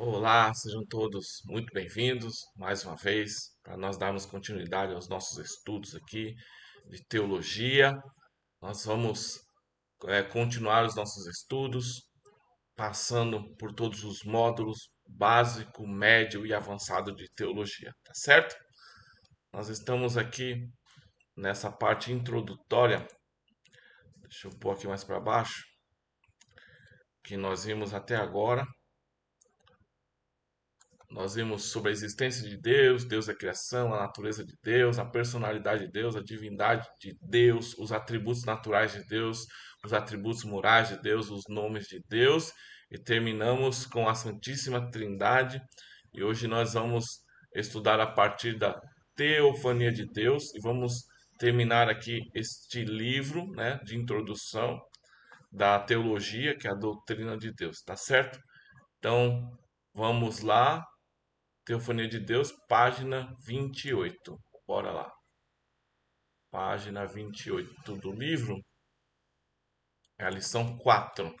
Olá, sejam todos muito bem-vindos mais uma vez para nós darmos continuidade aos nossos estudos aqui de teologia. Nós vamos continuar os nossos estudos, passando por todos os módulos básico, médio e avançado de teologia, tá certo? Nós estamos aqui nessa parte introdutória, deixa eu pôr aqui mais para baixo, que nós vimos até agora. Nós vimos sobre a existência de Deus, Deus é a criação, a natureza de Deus, a personalidade de Deus, a divindade de Deus, os atributos naturais de Deus, os atributos morais de Deus, os nomes de Deus, e terminamos com a Santíssima Trindade. E hoje nós vamos estudar a partir da teofania de Deus e vamos terminar aqui este livro, né, de introdução da teologia, que é a doutrina de Deus, tá certo? Então, vamos lá. Teofonia de Deus, página 28. Bora lá. Página 28 do livro é a lição 4.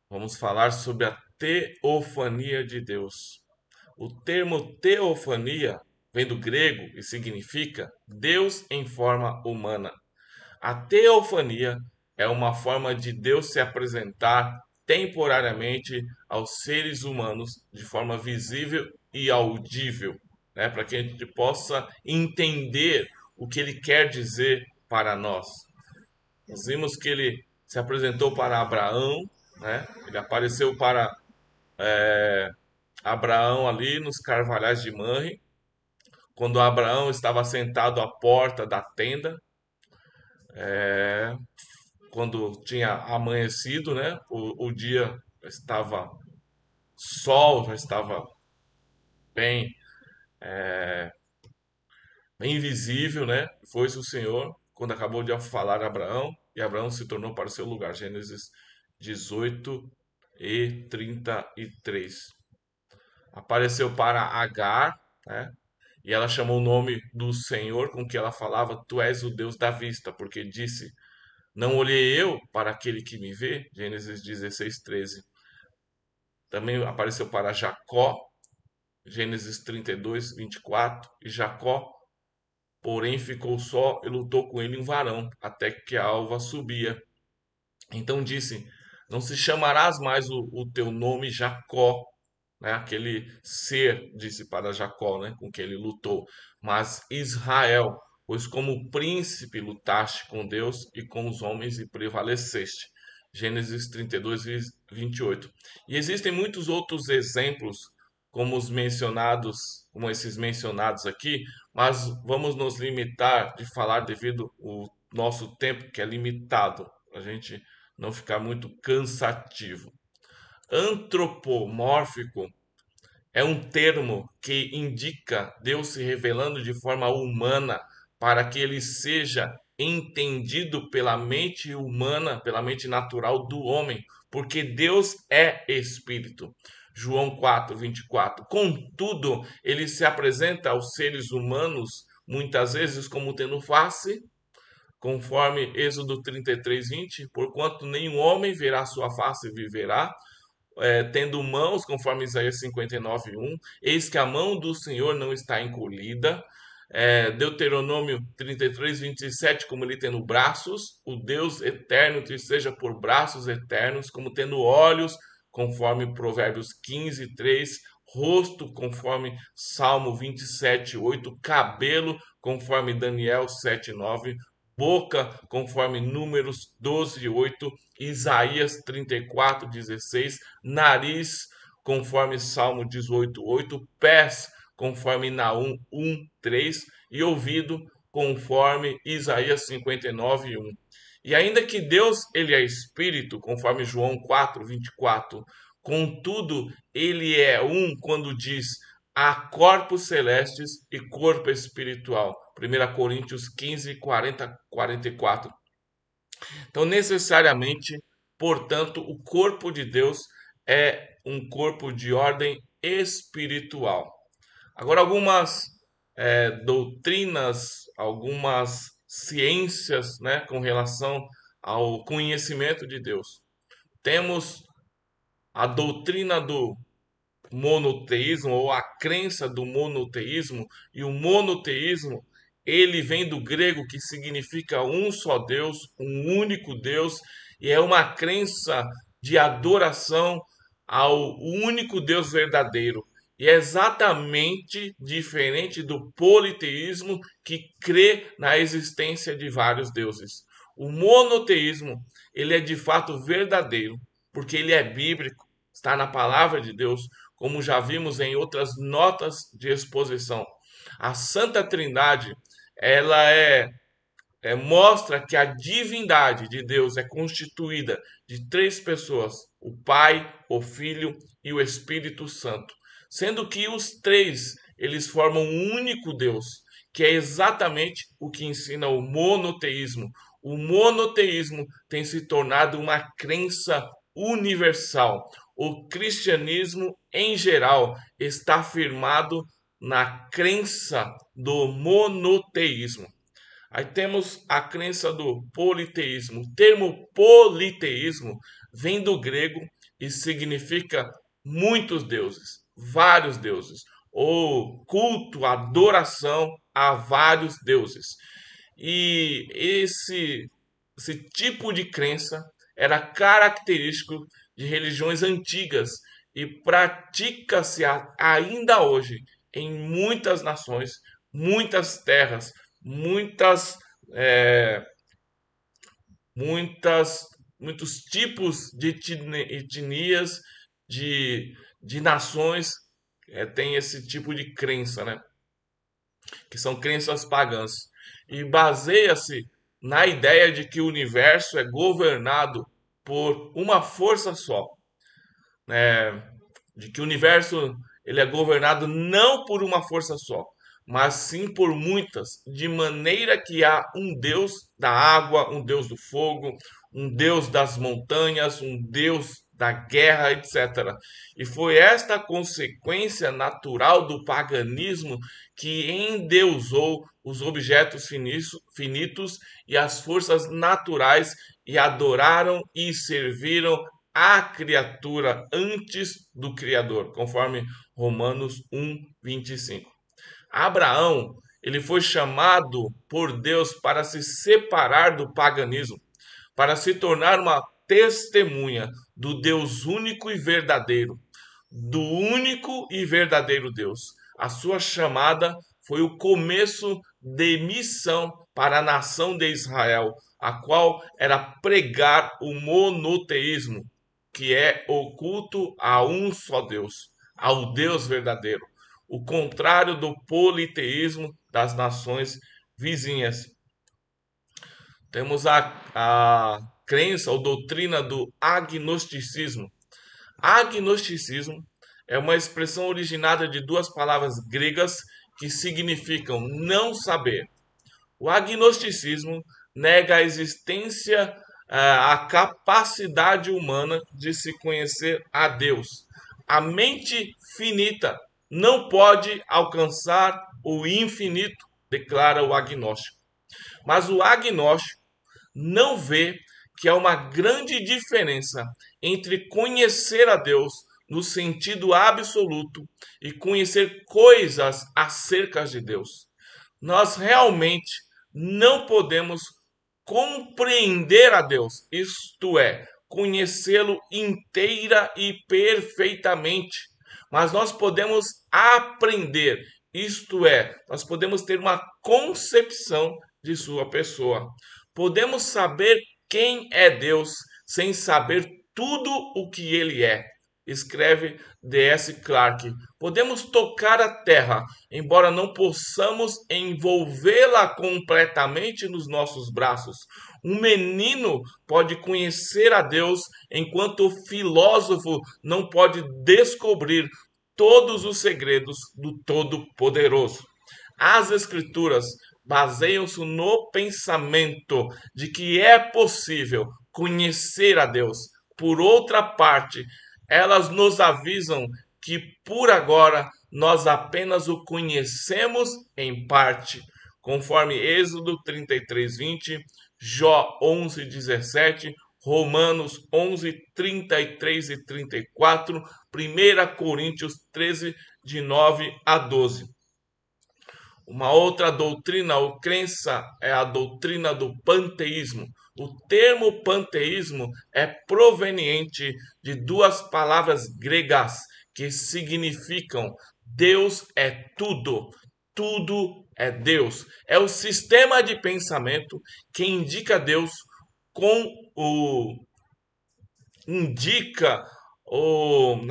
Vamos falar sobre a teofania de Deus. O termo teofania vem do grego e significa Deus em forma humana. A teofania é uma forma de Deus se apresentar temporariamente aos seres humanos de forma visível e audível, né, para que a gente possa entender o que ele quer dizer para nós. Nós vimos que ele se apresentou para Abraão, né? Ele apareceu para Abraão ali nos carvalhais de Manre, quando Abraão estava sentado à porta da tenda, quando tinha amanhecido, né? O dia estava sol, já estava bem, bem visível, né? Foi-se o Senhor quando acabou de falar a Abraão e Abraão se tornou para o seu lugar. Gênesis 18 e 33. Apareceu para Agar, né? E ela chamou o nome do Senhor com que ela falava: Tu és o Deus da vista, porque disse: Não olhei eu para aquele que me vê. Gênesis 16, 13. Também apareceu para Jacó, Gênesis 32, 24. E Jacó, porém, ficou só e lutou com ele um varão, até que a alva subia. Então disse: Não se chamarás mais o teu nome Jacó, né? Aquele ser, disse para Jacó, né? Com que ele lutou, mas Israel, pois como príncipe lutaste com Deus e com os homens e prevaleceste. Gênesis 32, 28. E existem muitos outros exemplos, como esses mencionados aqui, mas vamos nos limitar de falar devido ao nosso tempo, que é limitado, para a gente não ficar muito cansativo. Antropomórfico é um termo que indica Deus se revelando de forma humana para que ele seja entendido pela mente humana, pela mente natural do homem, porque Deus é espírito. João 4:24. Contudo, ele se apresenta aos seres humanos muitas vezes como tendo face, conforme Êxodo 33:20, porquanto nenhum homem verá sua face e viverá, tendo mãos, conforme Isaías 59:1, eis que a mão do Senhor não está encolhida. Deuteronômio 33:27, como ele tendo braços, o Deus eterno te seja por braços eternos, como tendo olhos, conforme Provérbios 15:3, rosto, conforme Salmo 27:8, cabelo, conforme Daniel 7:9, boca, conforme Números 12:8, Isaías 34:16, nariz, conforme Salmo 18:8, pés, conforme Naum 1:3 e ouvido, conforme Isaías 59:1. E ainda que Deus ele é espírito, conforme João 4:24, contudo ele é um quando diz: há corpos celestes e corpo espiritual. 1 Coríntios 15, 40, 44. Então, necessariamente, portanto, o corpo de Deus é um corpo de ordem espiritual. Agora, algumas doutrinas, algumas ciências, né, com relação ao conhecimento de Deus. Temos a doutrina do monoteísmo ou a crença do monoteísmo, e o monoteísmo ele vem do grego que significa um só Deus, um único Deus, e é uma crença de adoração ao único Deus verdadeiro. E é exatamente diferente do politeísmo que crê na existência de vários deuses. O monoteísmo, ele é de fato verdadeiro, porque ele é bíblico, está na palavra de Deus, como já vimos em outras notas de exposição. A Santa Trindade, ela mostra que a divindade de Deus é constituída de três pessoas: o Pai, o Filho e o Espírito Santo, sendo que os três eles formam um único Deus, que é exatamente o que ensina o monoteísmo. O monoteísmo tem se tornado uma crença universal. O cristianismo em geral está firmado na crença do monoteísmo. Aí temos a crença do politeísmo. O termo politeísmo vem do grego e significa muitos deuses, vários deuses, ou culto, adoração a vários deuses. E esse tipo de crença era característico de religiões antigas e pratica-se ainda hoje em muitas nações, muitas terras, muitas, é, muitos tipos de etnias, de nações tem esse tipo de crença, né? Que são crenças pagãs. E baseia-se na ideia de que o universo é governado por uma força só, né? De que o universo ele é governado não por uma força só, mas sim por muitas, de maneira que há um Deus da água, um Deus do fogo, um Deus das montanhas, um Deus da guerra, etc. E foi esta consequência natural do paganismo que endeusou os objetos finitos e as forças naturais e adoraram e serviram a criatura antes do Criador, conforme Romanos 1:25. Abraão, ele foi chamado por Deus para se separar do paganismo, para se tornar uma testemunha do Deus único e verdadeiro, do único e verdadeiro Deus. A sua chamada foi o começo de missão para a nação de Israel, a qual era pregar o monoteísmo, que é o culto a um só Deus, ao Deus verdadeiro, o contrário do politeísmo das nações vizinhas. Temos a crença ou doutrina do agnosticismo. Agnosticismo é uma expressão originada de duas palavras gregas que significam não saber. O agnosticismo nega a existência, a capacidade humana de se conhecer a Deus. A mente finita não pode alcançar o infinito, declara o agnóstico. Mas o agnóstico não vê que há uma grande diferença entre conhecer a Deus no sentido absoluto e conhecer coisas acerca de Deus. Nós realmente não podemos compreender a Deus, isto é, conhecê-lo inteira e perfeitamente, mas nós podemos aprender, isto é, nós podemos ter uma concepção de sua pessoa. Podemos saber quem é Deus sem saber tudo o que ele é. Escreve D.S. Clarke. Podemos tocar a terra, embora não possamos envolvê-la completamente nos nossos braços. Um menino pode conhecer a Deus, enquanto o filósofo não pode descobrir todos os segredos do Todo-Poderoso. As Escrituras baseiam-se no pensamento de que é possível conhecer a Deus. Por outra parte, elas nos avisam que por agora nós apenas o conhecemos em parte, conforme Êxodo 33:20, Jó 11:17, Romanos 11, 33 e 34, 1 Coríntios 13, de 9 a 12. Uma outra doutrina ou crença é a doutrina do panteísmo. O termo panteísmo é proveniente de duas palavras gregas que significam Deus é tudo, tudo é Deus. É o sistema de pensamento que com o indica ou,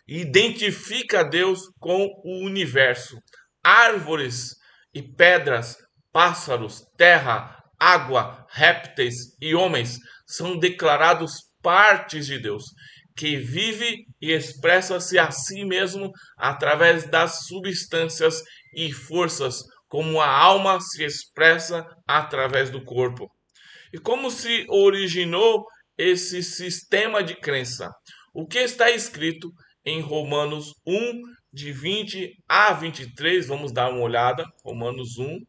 identifica Deus com o universo. Árvores e pedras, pássaros, terra, água, répteis e homens são declarados partes de Deus, que vive e expressa-se a si mesmo através das substâncias e forças, como a alma se expressa através do corpo. E como se originou esse sistema de crença? O que está escrito em Romanos 1, de 20 a 23? Vamos dar uma olhada. Romanos 1,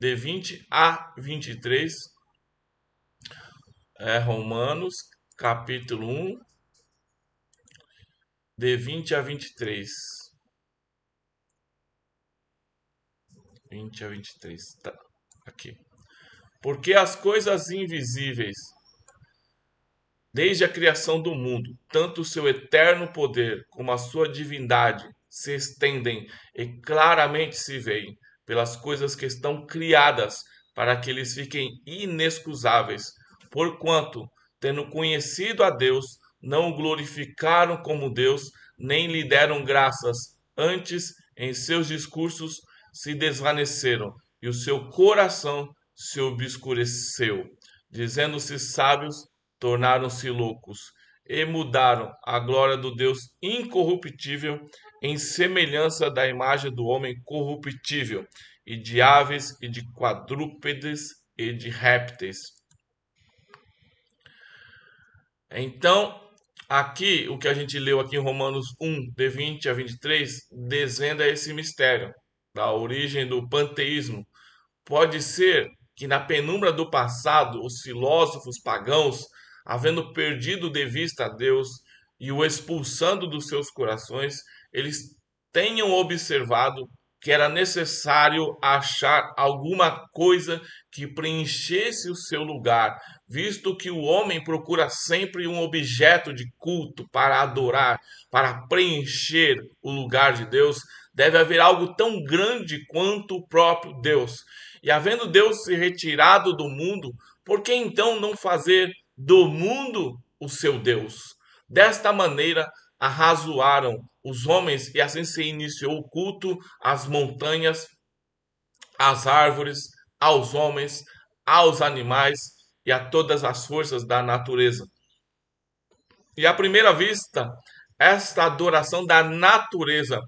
de 20 a 23. Romanos, capítulo 1, de 20 a 23. 20 a 23. Tá, aqui. Porque as coisas invisíveis, desde a criação do mundo, tanto o seu eterno poder como a sua divindade se estendem e claramente se veem pelas coisas que estão criadas, para que eles fiquem inexcusáveis, porquanto, tendo conhecido a Deus, não o glorificaram como Deus, nem lhe deram graças, antes, em seus discursos, se desvaneceram, e o seu coração se obscureceu. Dizendo-se sábios, tornaram-se loucos e mudaram a glória do Deus incorruptível em semelhança da imagem do homem corruptível, e de aves, e de quadrúpedes, e de répteis. Então, aqui, o que a gente leu aqui em Romanos 1, de 20 a 23, desvenda esse mistério da origem do panteísmo. Pode ser que na penumbra do passado, os filósofos pagãos, havendo perdido de vista a Deus e o expulsando dos seus corações, eles tenham observado que era necessário achar alguma coisa que preenchesse o seu lugar, visto que o homem procura sempre um objeto de culto para adorar, para preencher o lugar de Deus. Deve haver algo tão grande quanto o próprio Deus. E havendo Deus se retirado do mundo, por que então não fazer do mundo o seu Deus? Desta maneira arrazoaram os homens, e assim se iniciou o culto às montanhas, às árvores, aos homens, aos animais e a todas as forças da natureza. E à primeira vista, esta adoração da natureza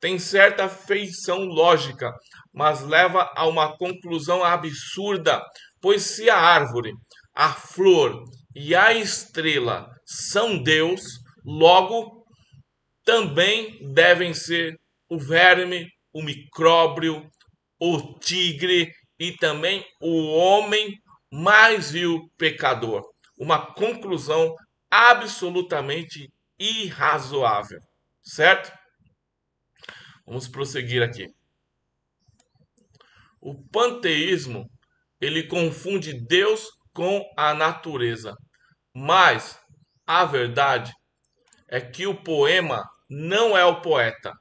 tem certa feição lógica, mas leva a uma conclusão absurda, pois se a árvore, a flor e a estrela são Deus, logo também devem ser o verme, o micróbio, o tigre e também o homem mais vil pecador. Uma conclusão absolutamente irrazoável, certo? Vamos prosseguir aqui. O panteísmo, ele confunde Deus com a natureza, mas a verdade é que o poema não é o poeta,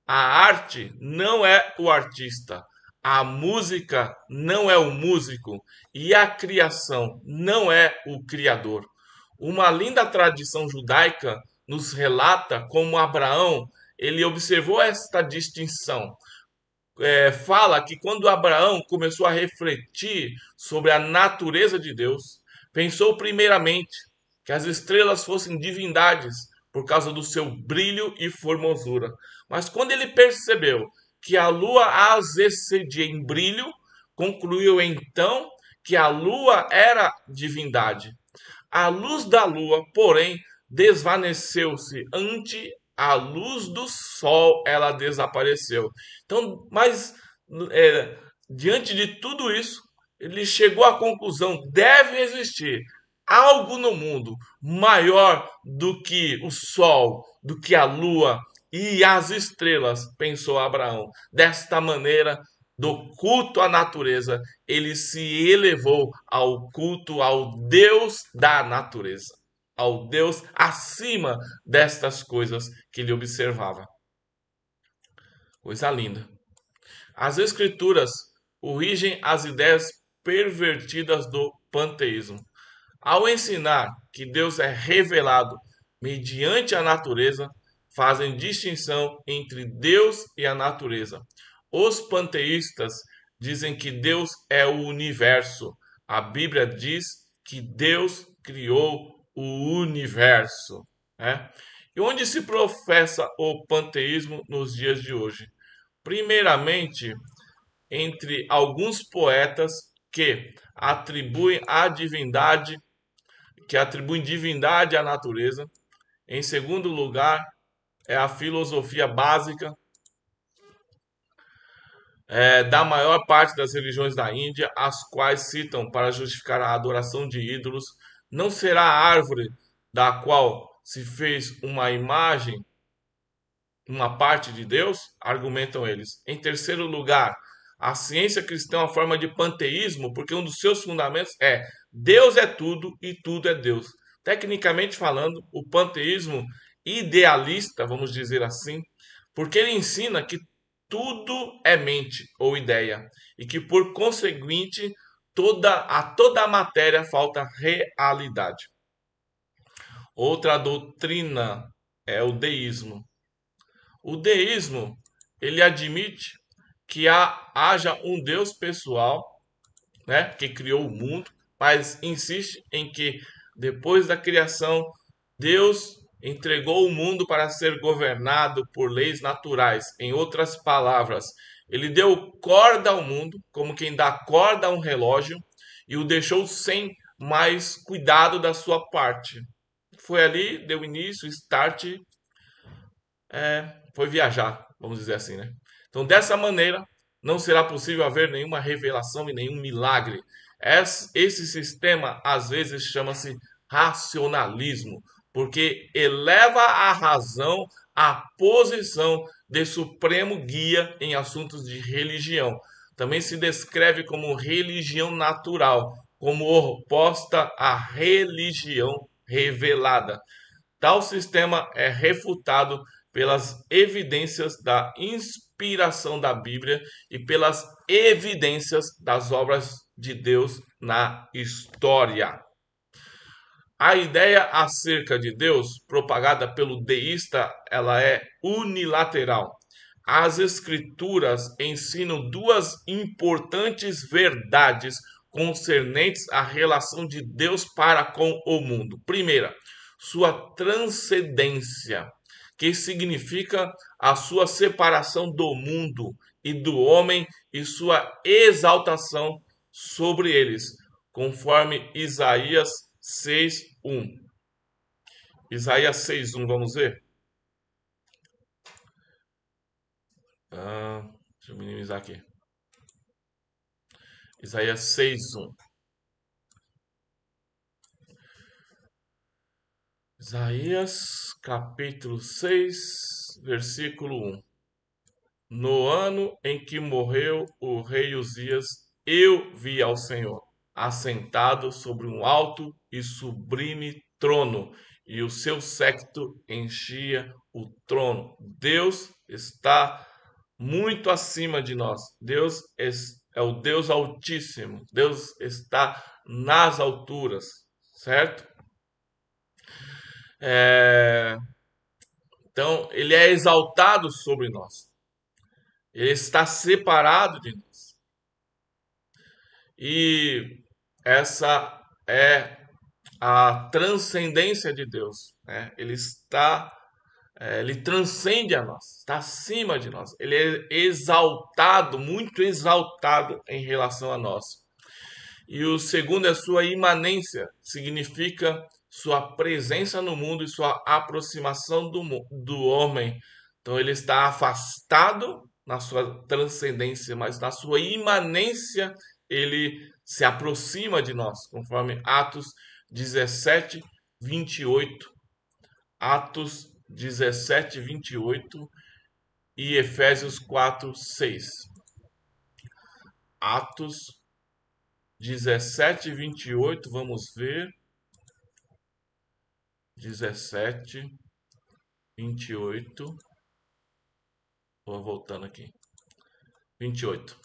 a arte não é o artista, a música não é o músico e a criação não é o criador. Uma linda tradição judaica nos relata como Abraão ele observou esta distinção. Fala que quando Abraão começou a refletir sobre a natureza de Deus, pensou primeiramente que as estrelas fossem divindades por causa do seu brilho e formosura. Mas quando ele percebeu que a lua as excedia em brilho, concluiu então que a lua era divindade. A luz da lua, porém, desvaneceu-se ante a luz do sol, ela desapareceu. Então, mas diante de tudo isso, ele chegou à conclusão: deve existir algo no mundo maior do que o sol, do que a lua e as estrelas, pensou Abraão. Desta maneira, do culto à natureza, ele se elevou ao culto ao Deus da natureza, ao Deus acima destas coisas que ele observava. Coisa linda. As escrituras corrigem as ideias pervertidas do panteísmo. Ao ensinar que Deus é revelado mediante a natureza, fazem distinção entre Deus e a natureza. Os panteístas dizem que Deus é o universo. A Bíblia diz que Deus criou o universo, né? E onde se professa o panteísmo nos dias de hoje? Primeiramente, entre alguns poetas que atribuem a divindade que atribuem divindade à natureza. Em segundo lugar, é a filosofia básica da maior parte das religiões da Índia, as quais citam para justificar a adoração de ídolos. Não será a árvore da qual se fez uma imagem uma parte de Deus? Argumentam eles. Em terceiro lugar, a ciência cristã é uma forma de panteísmo, porque um dos seus fundamentos é Deus é tudo e tudo é Deus. Tecnicamente falando, o panteísmo idealista, vamos dizer assim, porque ele ensina que tudo é mente ou ideia e que por conseguinte toda a matéria falta realidade. Outra doutrina é o deísmo. O deísmo, ele admite que haja um Deus pessoal, né, que criou o mundo, mas insiste em que depois da criação, Deus entregou o mundo para ser governado por leis naturais. Em outras palavras, ele deu corda ao mundo, como quem dá corda a um relógio, e o deixou sem mais cuidado da sua parte. Foi ali, deu início, start, foi viajar, vamos dizer assim, né? Então, dessa maneira, não será possível haver nenhuma revelação e nenhum milagre. Esse sistema, às vezes, chama-se racionalismo, porque eleva a razão à posição de supremo guia em assuntos de religião. Também se descreve como religião natural, como oposta à religião revelada. Tal sistema é refutado pelas evidências da inspiração da Bíblia e pelas evidências das obras de Deus na história. A ideia acerca de Deus, propagada pelo deísta, ela é unilateral. As escrituras ensinam duas importantes verdades concernentes à relação de Deus para com o mundo. Primeira, sua transcendência, que significa a sua separação do mundo e do homem e sua exaltação sobre eles, conforme Isaías 6:1. Isaías 6:1, vamos ver? Deixa eu minimizar aqui. Isaías 6:1. Isaías capítulo 6, versículo 1. No ano em que morreu o rei Uzias, eu vi ao Senhor assentado sobre um alto e sublime trono, e o seu séquito enchia o trono. Deus está muito acima de nós. Deus é o Deus Altíssimo. Deus está nas alturas, certo? Então, ele é exaltado sobre nós. Ele está separado de nós. E essa é a transcendência de Deus, né? Ele transcende a nós, está acima de nós. Ele é exaltado, muito exaltado em relação a nós. E o segundo é sua imanência, significa sua presença no mundo e sua aproximação do homem. Então ele está afastado na sua transcendência, mas na sua imanência ele se aproxima de nós, conforme Atos 17, 28. Atos 17, 28 e Efésios 4, 6. Atos 17, 28, vamos ver. 17, 28. Vou voltando aqui. 28.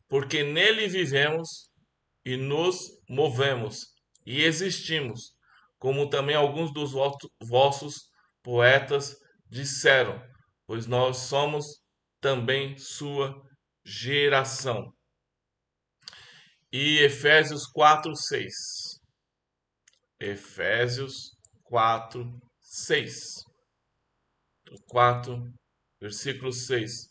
Porque nele vivemos e nos movemos e existimos, como também alguns dos vossos poetas disseram, pois nós somos também sua geração. E Efésios 4, 6. Efésios 4, 6. 4, versículo 6.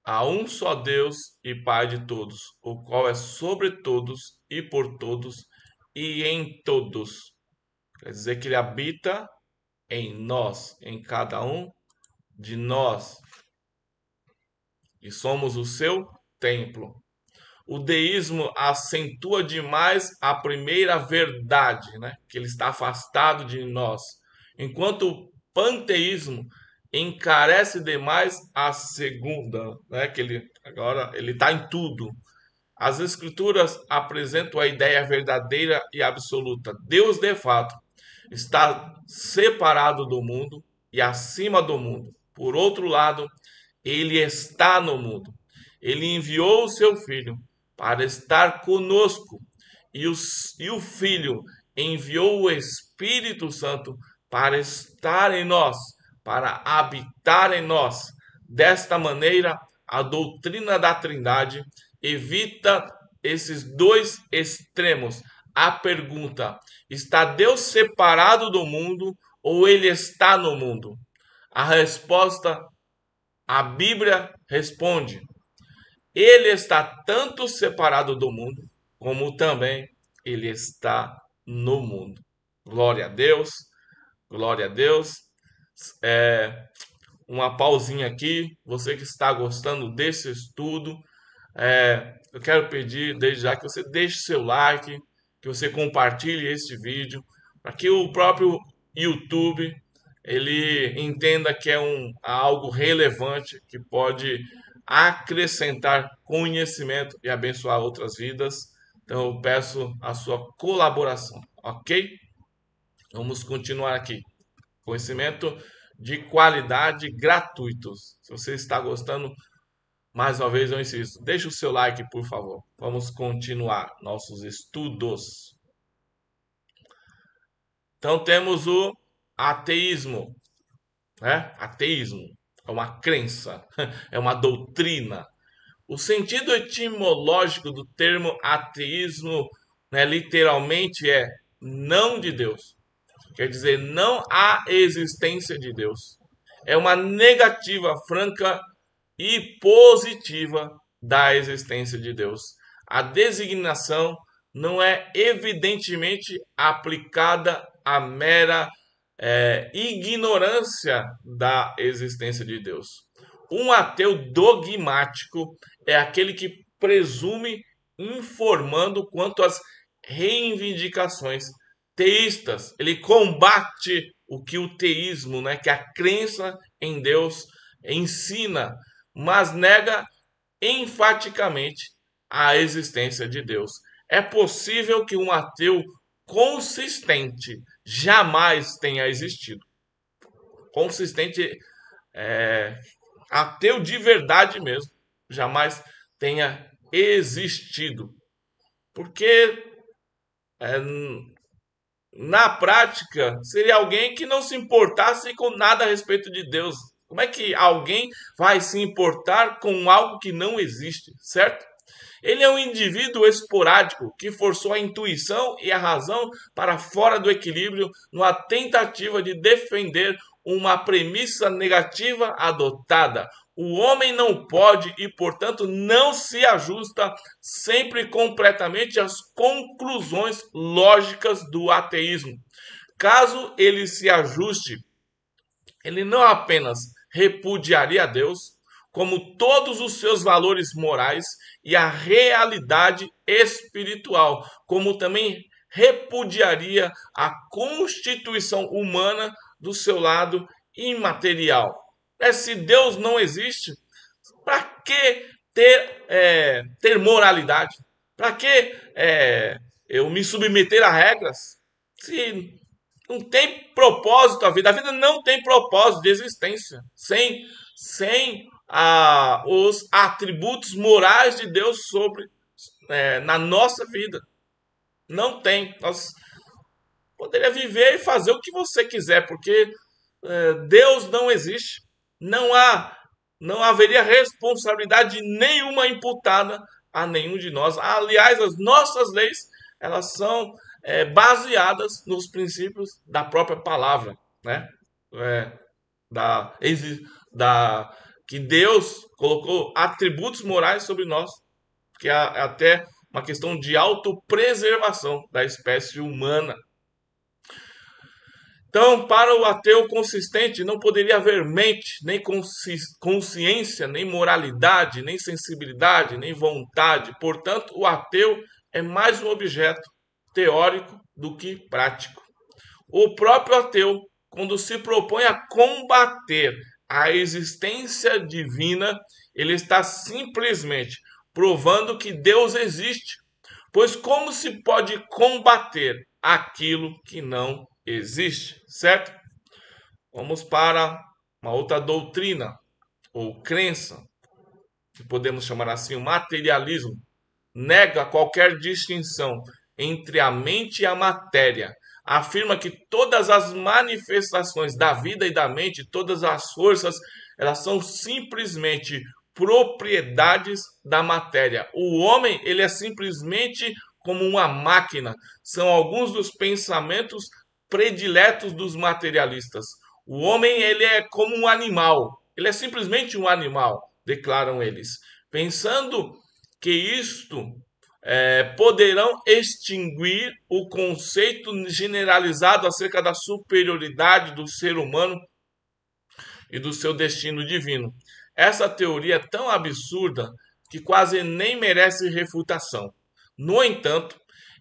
Há um só Deus e Pai de todos, o qual é sobre todos e por todos e em todos. Quer dizer que ele habita em nós, em cada um de nós, e somos o seu templo. O deísmo acentua demais a primeira verdade, né? Que ele está afastado de nós, enquanto o panteísmo encarece demais a segunda, né? Que ele agora ele está em tudo. As escrituras apresentam a ideia verdadeira e absoluta. Deus, de fato, está separado do mundo e acima do mundo. Por outro lado, ele está no mundo. Ele enviou o seu filho para estar conosco. E o Filho enviou o Espírito Santo para estar em nós, para habitar em nós. Desta maneira, a doutrina da Trindade evita esses dois extremos. A pergunta: está Deus separado do mundo ou ele está no mundo? A resposta, a Bíblia responde: ele está tanto separado do mundo, como também ele está no mundo. Glória a Deus, glória a Deus. Uma pausinha aqui. Você que está gostando desse estudo, eu quero pedir desde já que você deixe seu like, que você compartilhe este vídeo, para que o próprio YouTube ele entenda que é algo relevante, que pode acrescentar conhecimento e abençoar outras vidas. Então eu peço a sua colaboração, ok? Vamos continuar aqui. Conhecimento de qualidade gratuitos. Se você está gostando, mais uma vez eu insisto, deixe o seu like, por favor. Vamos continuar nossos estudos. Então temos o ateísmo, né? Ateísmo é uma crença, é uma doutrina. O sentido etimológico do termo ateísmo, né, literalmente é não de Deus. Quer dizer, não há existência de Deus. É uma negativa franca e positiva da existência de Deus. A designação não é evidentemente aplicada à mera ignorância da existência de Deus. Um ateu dogmático é aquele que presume informando quanto às reivindicações teístas. Ele combate o que o teísmo, né, que a crença em Deus ensina, mas nega enfaticamente a existência de Deus. É possível que um ateu consistente jamais tenha existido. Consistente, ateu de verdade mesmo, jamais tenha existido. Porque na prática seria alguém que não se importasse com nada a respeito de Deus. Como é que alguém vai se importar com algo que não existe, certo? Ele é um indivíduo esporádico que forçou a intuição e a razão para fora do equilíbrio numa tentativa de defender uma premissa negativa adotada. O homem não pode e, portanto, não se ajusta sempre completamente às conclusões lógicas do ateísmo. Caso ele se ajuste, ele não apenas repudiaria Deus, como todos os seus valores morais e a realidade espiritual, como também repudiaria a constituição humana do seu lado imaterial. Se Deus não existe, para que ter moralidade? Para que eu me submeter a regras? Se não tem propósito a vida. A vida não tem propósito de existência sem os atributos morais de Deus na nossa vida. Não tem. Nós poderia viver e fazer o que você quiser, porque Deus não existe. Não haveria responsabilidade nenhuma imputada a nenhum de nós. Aliás, as nossas leis, elas são baseadas nos princípios da própria palavra, né? É, da, da, que Deus colocou atributos morais sobre nós, que é até uma questão de autopreservação da espécie humana. Então, para o ateu consistente, não poderia haver mente, nem consciência, nem moralidade, nem sensibilidade, nem vontade. Portanto, o ateu é mais um objeto teórico do que prático. O próprio ateu, quando se propõe a combater a existência divina, ele está simplesmente provando que Deus existe. Pois como se pode combater aquilo que não existe, certo? Vamos para uma outra doutrina ou crença, que podemos chamar assim, o materialismo. Nega qualquer distinção entre a mente e a matéria. Afirma que todas as manifestações da vida e da mente, todas as forças, elas são simplesmente propriedades da matéria. O homem, ele é simplesmente como uma máquina. São alguns dos pensamentos prediletos dos materialistas. O homem, ele é como um animal. Ele é simplesmente um animal, declaram eles. Pensando que isto poderão extinguir o conceito generalizado acerca da superioridade do ser humano e do seu destino divino. Essa teoria é tão absurda que quase nem merece refutação. No entanto,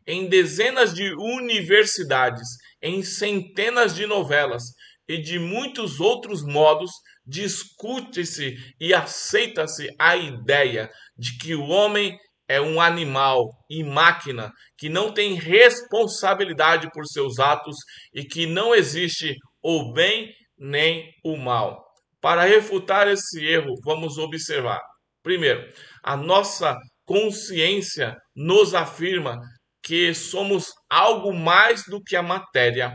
em dezenas de universidades, em centenas de novelas e de muitos outros modos, discute-se e aceita-se a ideia de que o homem é um animal e máquina que não tem responsabilidade por seus atos e que não existe o bem nem o mal. Para refutar esse erro, vamos observar. Primeiro, a nossa consciência nos afirma que somos algo mais do que a matéria,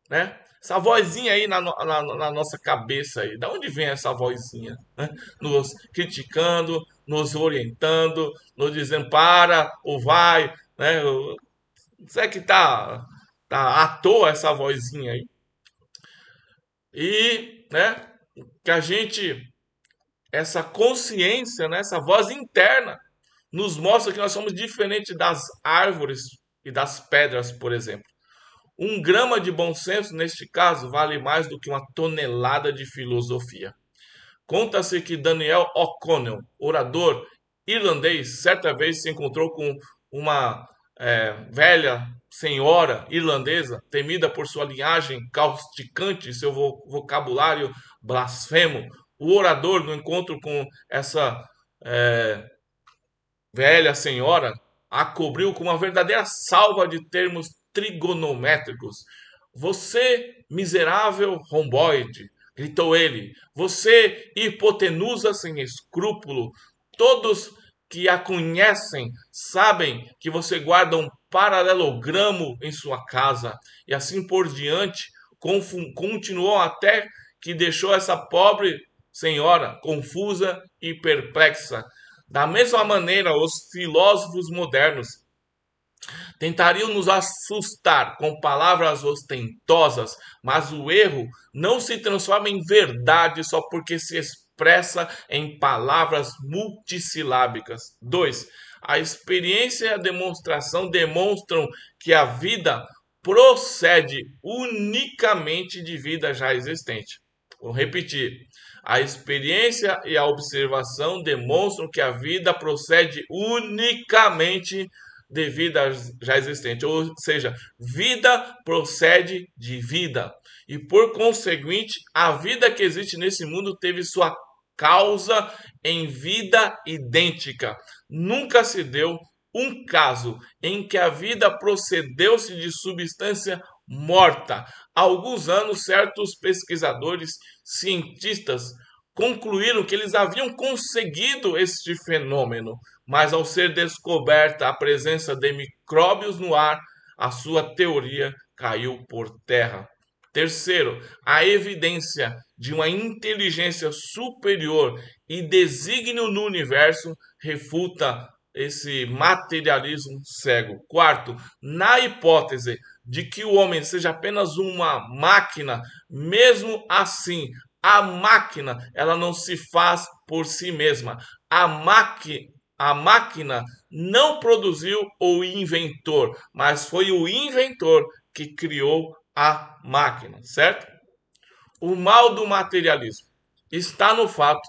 né? Essa vozinha aí na nossa cabeça aí, da onde vem essa vozinha, né? Nos criticando, nos orientando, nos dizendo para ou vai, né? Será que tá à toa essa vozinha aí? E, né, que a gente, essa consciência, né, essa voz interna, nos mostra que nós somos diferentes das árvores e das pedras, por exemplo. 1 grama de bom senso, neste caso, vale mais do que uma tonelada de filosofia. Conta-se que Daniel O'Connell, orador irlandês, certa vez se encontrou com uma velha senhora irlandesa, temida por sua linhagem causticante e seu vocabulário blasfemo. O orador, no encontro com essa velha senhora, a cobriu com uma verdadeira salva de termos trigonométricos. Você, miserável romboide, gritou ele, você, hipotenusa sem escrúpulo, todos que a conhecem sabem que você guarda um paralelogramo em sua casa, e assim por diante, continuou até que deixou essa pobre senhora confusa e perplexa. Da mesma maneira, os filósofos modernos tentariam nos assustar com palavras ostentosas, mas o erro não se transforma em verdade só porque se expressa em palavras multissilábicas. 2. A experiência e a demonstração demonstram que a vida procede unicamente de vida já existente. Vou repetir. A experiência e a observação demonstram que a vida procede unicamente de vida já existente, ou seja, vida procede de vida. E por conseguinte, a vida que existe nesse mundo teve sua causa em vida idêntica. Nunca se deu um caso em que a vida procedeu-se de substância morta. Há alguns anos, certos pesquisadores cientistas concluíram que eles haviam conseguido este fenômeno, mas ao ser descoberta a presença de micróbios no ar, a sua teoria caiu por terra. Terceiro, a evidência de uma inteligência superior e desígnio no universo refuta esse materialismo cego. Quarto, na hipótese de que o homem seja apenas uma máquina, mesmo assim, a máquina ela não se faz por si mesma. A máquina não produziu o inventor, mas foi o inventor que criou a máquina, certo? O mal do materialismo está no fato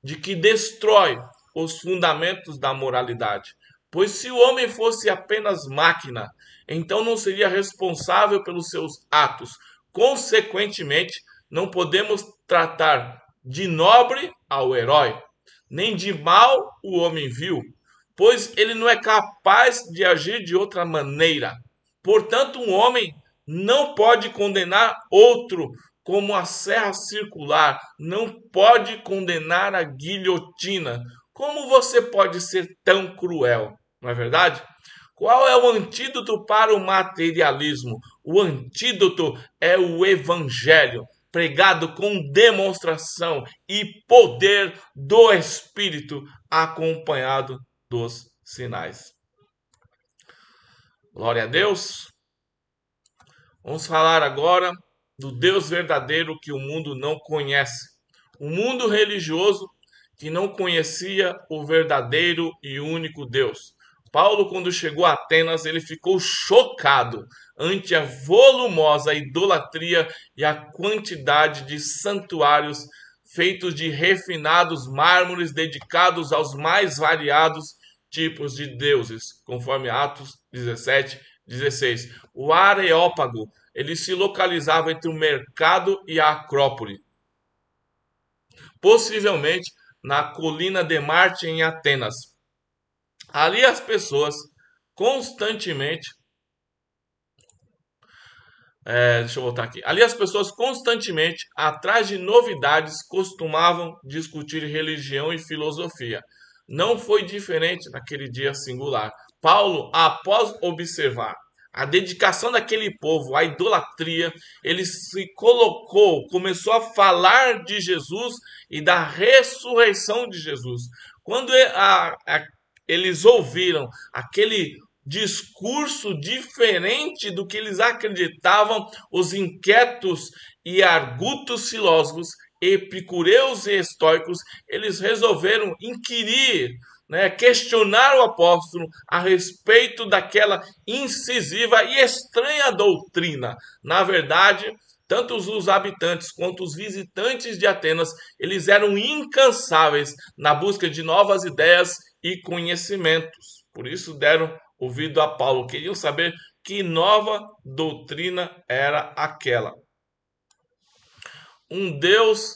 de que destrói os fundamentos da moralidade. Pois se o homem fosse apenas máquina, então não seria responsável pelos seus atos. Consequentemente, não podemos tratar de nobre ao herói, nem de mal o homem vil, pois ele não é capaz de agir de outra maneira. Portanto, um homem não pode condenar outro como a serra circular, não pode condenar a guilhotina. Como você pode ser tão cruel, não é verdade? Qual é o antídoto para o materialismo? O antídoto é o evangelho, pregado com demonstração e poder do Espírito, acompanhado dos sinais. Glória a Deus. Vamos falar agora do Deus verdadeiro que o mundo não conhece. O mundo religioso que não conhecia o verdadeiro e único Deus. Paulo, quando chegou a Atenas, ele ficou chocado ante a volumosa idolatria e a quantidade de santuários feitos de refinados mármores dedicados aos mais variados tipos de deuses, conforme Atos 17:16. O Areópago, ele se localizava entre o mercado e a Acrópole, possivelmente na colina de Marte em Atenas. Ali as pessoas constantemente deixa eu voltar aqui. Ali as pessoas constantemente, atrás de novidades, costumavam discutir religião e filosofia. Não foi diferente naquele dia singular. Paulo, após observar a dedicação daquele povo à idolatria, ele se colocou, começou a falar de Jesus e da ressurreição de Jesus. Quando eles ouviram aquele discurso diferente do que eles acreditavam, os inquietos e argutos filósofos, epicureus e estoicos, eles resolveram inquirir, questionar o apóstolo a respeito daquela incisiva e estranha doutrina. Na verdade, tanto os habitantes quanto os visitantes de Atenas, eles eram incansáveis na busca de novas ideias e conhecimentos. Por isso deram ouvido a Paulo, queriam saber que nova doutrina era aquela. Um Deus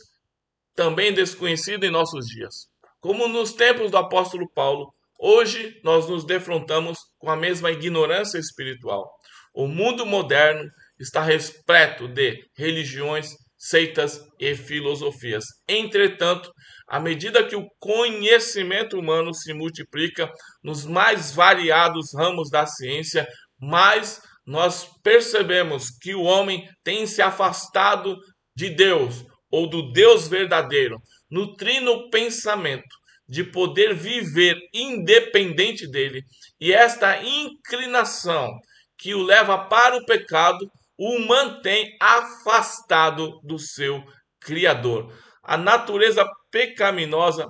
também desconhecido em nossos dias. Como nos tempos do apóstolo Paulo, hoje nós nos defrontamos com a mesma ignorância espiritual. O mundo moderno está repleto de religiões, seitas e filosofias. Entretanto, à medida que o conhecimento humano se multiplica nos mais variados ramos da ciência, mais nós percebemos que o homem tem se afastado de Deus ou do Deus verdadeiro, nutrindo o pensamento de poder viver independente dele, e esta inclinação que o leva para o pecado o mantém afastado do seu Criador. A natureza pecaminosa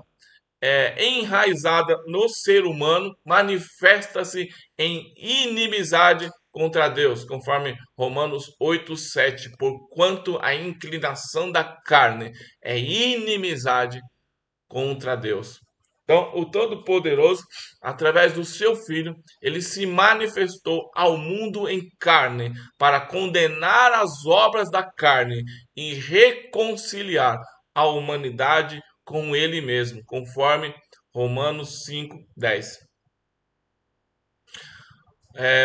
enraizada no ser humano manifesta-se em inimizade contra Deus, conforme Romanos 8:7, porquanto a inclinação da carne é inimizade contra Deus. Então, o Todo-Poderoso, através do seu Filho, ele se manifestou ao mundo em carne para condenar as obras da carne e reconciliar a humanidade com ele mesmo, conforme Romanos 5:10.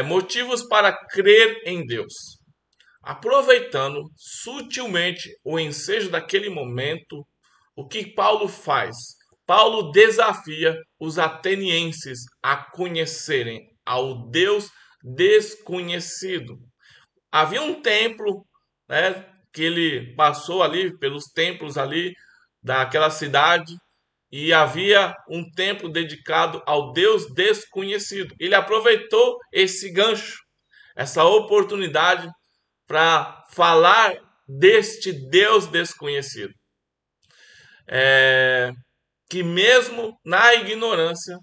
Motivos para crer em Deus. Aproveitando sutilmente o ensejo daquele momento, o que Paulo faz? Paulo desafia os atenienses a conhecerem ao Deus desconhecido. Havia um templo, né, que ele passou ali pelos templos ali daquela cidade e havia um templo dedicado ao Deus desconhecido. Ele aproveitou esse gancho, essa oportunidade para falar deste Deus desconhecido. Que mesmo na ignorância,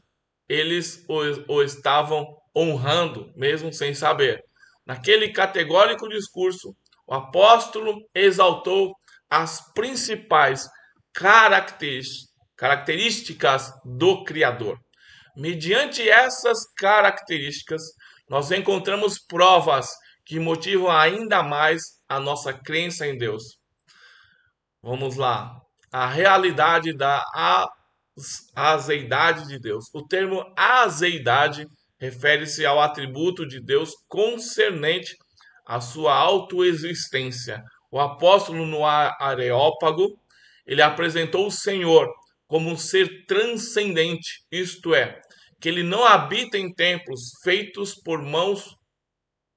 eles o estavam honrando, mesmo sem saber. Naquele categórico discurso, o apóstolo exaltou as principais características do Criador. Mediante essas características, nós encontramos provas que motivam ainda mais a nossa crença em Deus. Vamos lá. A realidade da azeidade de Deus. O termo azeidade refere-se ao atributo de Deus concernente à sua autoexistência. O apóstolo no Areópago, ele apresentou o Senhor como um ser transcendente, isto é, que ele não habita em templos feitos por mãos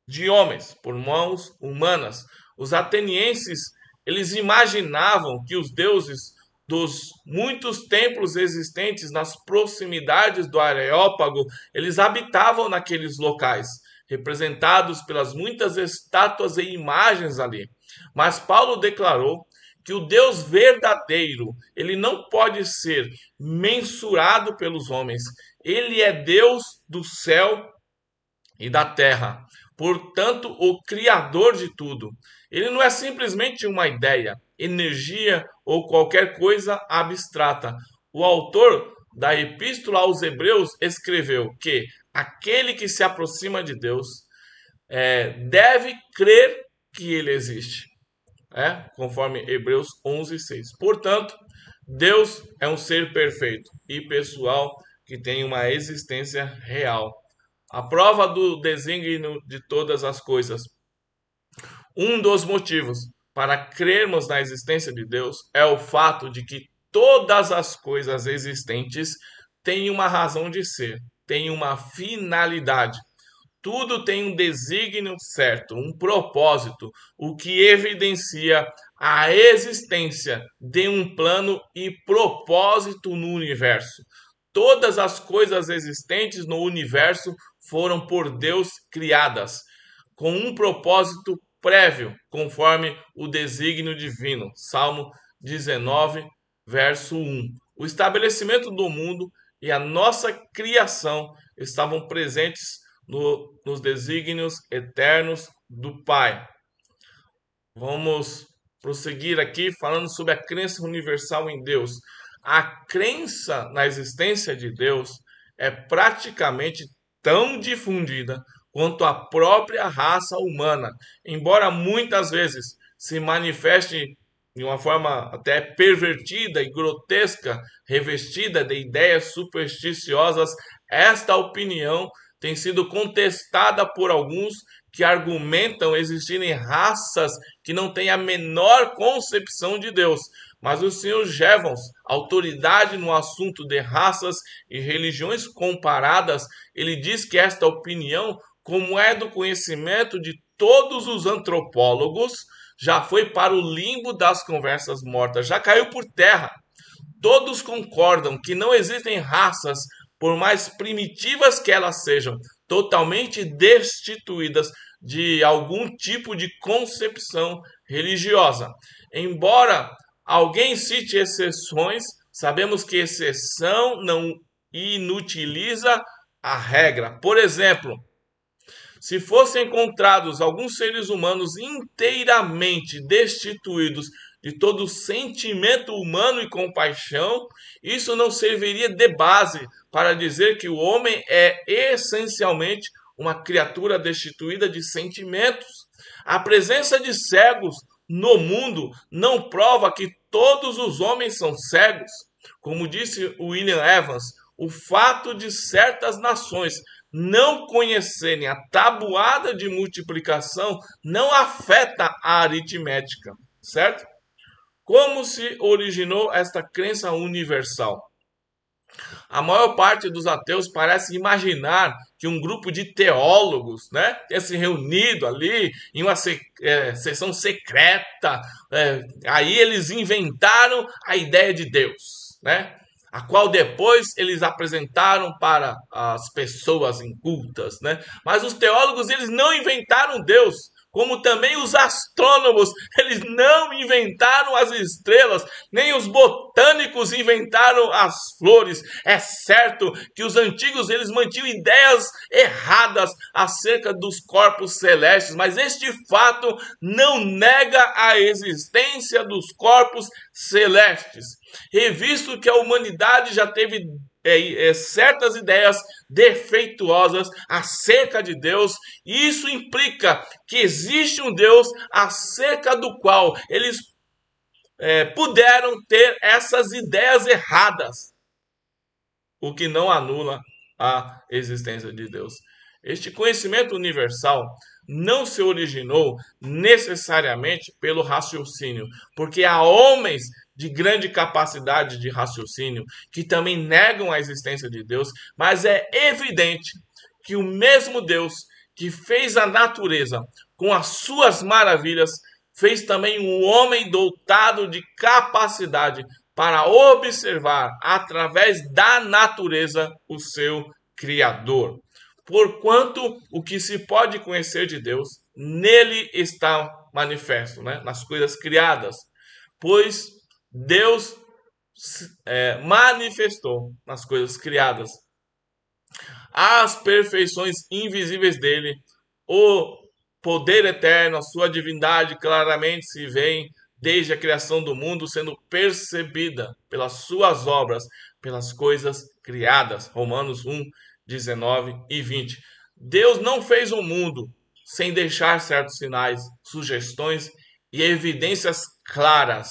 de homens, por mãos humanas. Os atenienses, eles imaginavam que os deuses dos muitos templos existentes nas proximidades do Areópago, eles habitavam naqueles locais, representados pelas muitas estátuas e imagens ali. Mas Paulo declarou que o Deus verdadeiro, ele não pode ser mensurado pelos homens. Ele é Deus do céu e da terra. Portanto, o criador de tudo. Ele não é simplesmente uma ideia, energia ou qualquer coisa abstrata. O autor da Epístola aos Hebreus escreveu que aquele que se aproxima de Deus deve crer que ele existe, conforme Hebreus 11:6. Portanto, Deus é um ser perfeito e pessoal que tem uma existência real. A prova do desígnio de todas as coisas. Um dos motivos para crermos na existência de Deus é o fato de que todas as coisas existentes têm uma razão de ser, têm uma finalidade. Tudo tem um desígnio certo, um propósito, o que evidencia a existência de um plano e propósito no universo. Todas as coisas existentes no universo foram por Deus criadas, com um propósito prévio, conforme o desígnio divino. Salmo 19, verso 1. O estabelecimento do mundo e a nossa criação estavam presentes nos desígnios eternos do Pai. Vamos prosseguir aqui falando sobre a crença universal em Deus. A crença na existência de Deus é praticamente tão difundida quanto a própria raça humana, embora muitas vezes se manifeste de uma forma até pervertida e grotesca, revestida de ideias supersticiosas. Esta opinião tem sido contestada por alguns que argumentam existirem raças que não têm a menor concepção de Deus. Mas o Sr. Jevons, autoridade no assunto de raças e religiões comparadas, ele diz que esta opinião, como é do conhecimento de todos os antropólogos, já foi para o limbo das conversas mortas, já caiu por terra. Todos concordam que não existem raças, por mais primitivas que elas sejam, totalmente destituídas de algum tipo de concepção religiosa. Embora alguém cite exceções, sabemos que exceção não inutiliza a regra. Por exemplo, Se fossem encontrados alguns seres humanos inteiramente destituídos de todo sentimento humano e compaixão, isso não serviria de base para dizer que o homem é essencialmente uma criatura destituída de sentimentos. A presença de cegos no mundo não prova que todos os homens são cegos. Como disse William Evans, o fato de certas nações não conhecerem a tabuada de multiplicação não afeta a aritmética, certo? Como se originou esta crença universal? A maior parte dos ateus parece imaginar que um grupo de teólogos, né, tenha se reunido ali em uma sessão secreta. Aí eles inventaram a ideia de Deus, né? A qual depois eles apresentaram para as pessoas incultas, né? Mas os teólogos, eles não inventaram Deus, como também os astrônomos, eles não inventaram as estrelas, nem os botânicos inventaram as flores. É certo que os antigos, eles mantinham ideias erradas acerca dos corpos celestes, mas este fato não nega a existência dos corpos celestes. Revisto que a humanidade já teve certas ideias defeituosas acerca de Deus, e isso implica que existe um Deus acerca do qual eles puderam ter essas ideias erradas, o que não anula a existência de Deus. Este conhecimento universal não se originou necessariamente pelo raciocínio, porque há homens de grande capacidade de raciocínio que também negam a existência de Deus, mas é evidente que o mesmo Deus que fez a natureza com as suas maravilhas fez também um homem dotado de capacidade para observar através da natureza o seu Criador. Porquanto o que se pode conhecer de Deus, nele está manifesto, né? Nas coisas criadas. Pois Deus manifestou nas coisas criadas as perfeições invisíveis dele, o poder eterno, a sua divindade claramente se vê desde a criação do mundo, sendo percebida pelas suas obras, pelas coisas criadas. Romanos 1, 19 e 20. Deus não fez o mundo sem deixar certos sinais, sugestões e evidências claras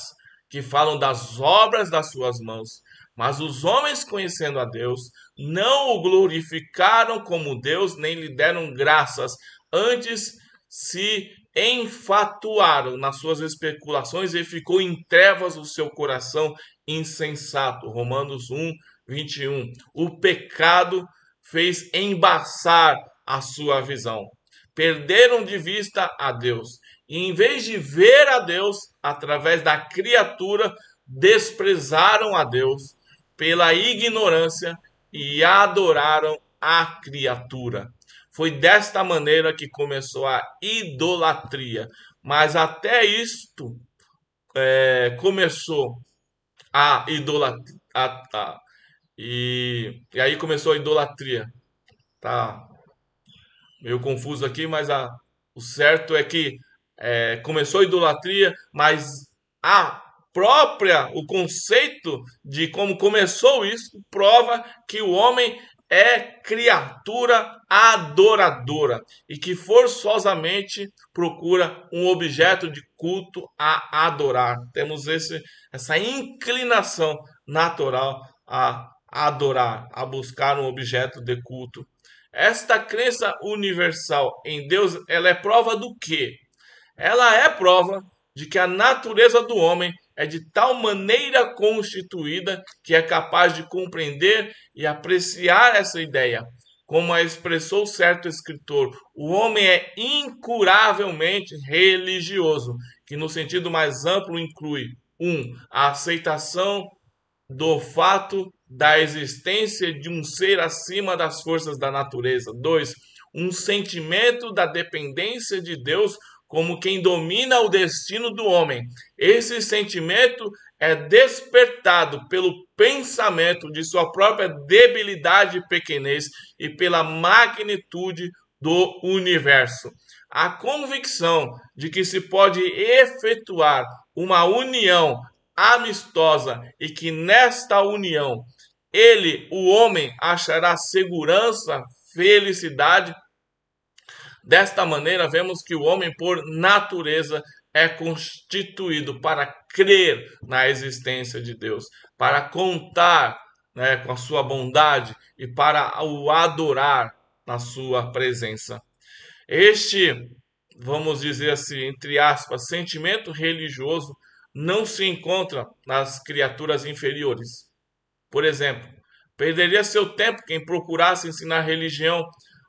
que falam das obras das suas mãos. Mas os homens, conhecendo a Deus, não o glorificaram como Deus, nem lhe deram graças. Antes se enfatuaram nas suas especulações e ficou em trevas o seu coração insensato. Romanos 1, 21. O pecado fez embaçar a sua visão. Perderam de vista a Deus. E em vez de ver a Deus através da criatura, desprezaram a Deus pela ignorância e adoraram a criatura. Foi desta maneira que começou a idolatria. Mas até isto começou a idolatria. E aí começou a idolatria. Tá meio confuso aqui, mas o certo é que começou a idolatria, mas o conceito de como começou isso prova que o homem é criatura adoradora e que forçosamente procura um objeto de culto a adorar. Temos essa inclinação natural a adorar, a buscar um objeto de culto. Esta crença universal em Deus, ela é prova do quê? Ela é prova de que a natureza do homem é de tal maneira constituída que é capaz de compreender e apreciar essa ideia. Como a expressou certo escritor, o homem é incuravelmente religioso, que no sentido mais amplo inclui a aceitação do fato da existência de um ser acima das forças da natureza. 2, um sentimento da dependência de Deus como quem domina o destino do homem. Esse sentimento é despertado pelo pensamento de sua própria debilidade e pequenez e pela magnitude do universo. A convicção de que se pode efetuar uma união amistosa e que nesta união ele, o homem, achará segurança, felicidade. Desta maneira, vemos que o homem, por natureza, é constituído para crer na existência de Deus, para contar, né, com a sua bondade e para o adorar na sua presença. Este, vamos dizer assim, entre aspas, sentimento religioso não se encontra nas criaturas inferiores. Por exemplo, perderia seu tempo quem procurasse ensinar religião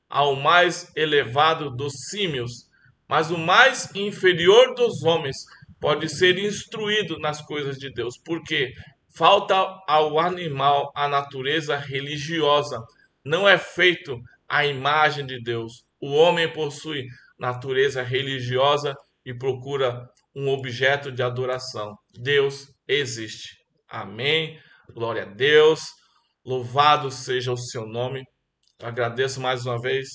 ao mais elevado dos símios, mas o mais inferior dos homens pode ser instruído nas coisas de Deus, porque falta ao animal a natureza religiosa, não é feito a imagem de Deus. O homem possui natureza religiosa e procura um objeto de adoração. Deus existe. Amém. Glória a Deus. Louvado seja o seu nome. Eu agradeço mais uma vez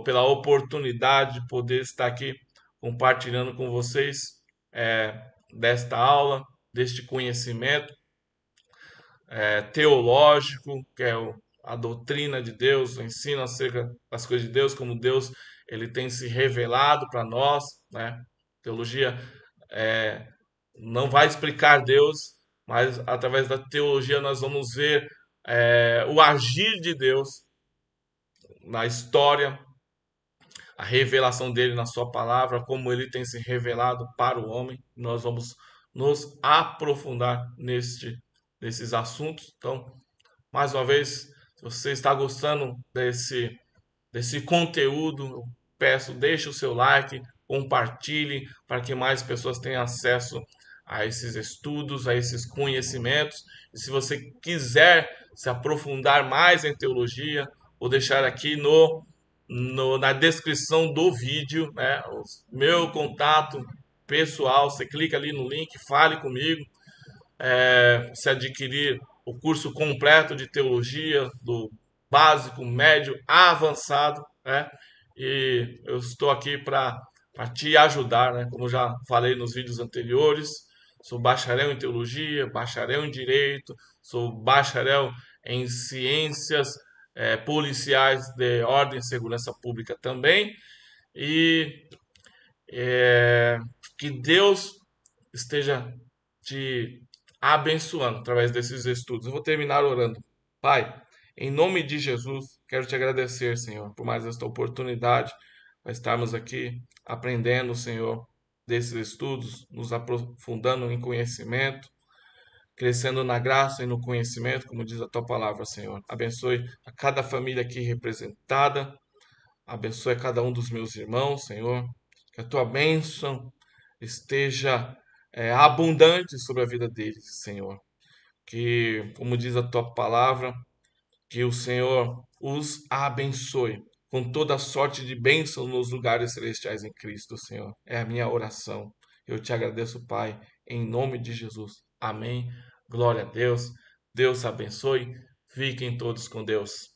pela oportunidade de poder estar aqui compartilhando com vocês desta aula, deste conhecimento teológico, que é a doutrina de Deus, o ensino acerca das coisas de Deus, como Deus ele tem se revelado para nós, né? Teologia é, não vai explicar Deus, mas através da teologia nós vamos ver o agir de Deus na história, a revelação dele na sua palavra, como ele tem se revelado para o homem. Nós vamos nos aprofundar nesses assuntos. Então, mais uma vez, se você está gostando desse conteúdo, eu peço, deixe o seu like, compartilhe para que mais pessoas tenham acesso a esses estudos, a esses conhecimentos. E se você quiser se aprofundar mais em teologia, vou deixar aqui na descrição do vídeo, né, o meu contato pessoal. Você clica ali no link, fale comigo. Se adquirir o curso completo de teologia, do básico, médio, avançado, né? E eu estou aqui para te ajudar, né? Como já falei nos vídeos anteriores, sou bacharel em teologia, bacharel em direito, sou bacharel em ciências policiais de ordem e segurança pública também. E que Deus esteja te abençoando através desses estudos. Eu vou terminar orando. Pai, em nome de Jesus, quero te agradecer, Senhor, por mais esta oportunidade para estarmos aqui aprendendo, Senhor, desses estudos, nos aprofundando em conhecimento, crescendo na graça e no conhecimento, como diz a tua palavra, Senhor. Abençoe a cada família aqui representada, abençoe cada um dos meus irmãos, Senhor. Que a tua bênção esteja abundante sobre a vida deles, Senhor. Que, como diz a tua palavra, que o Senhor os abençoe com toda sorte de bênção nos lugares celestiais em Cristo, Senhor. É a minha oração. Eu te agradeço, Pai, em nome de Jesus. Amém. Glória a Deus. Deus abençoe. Fiquem todos com Deus.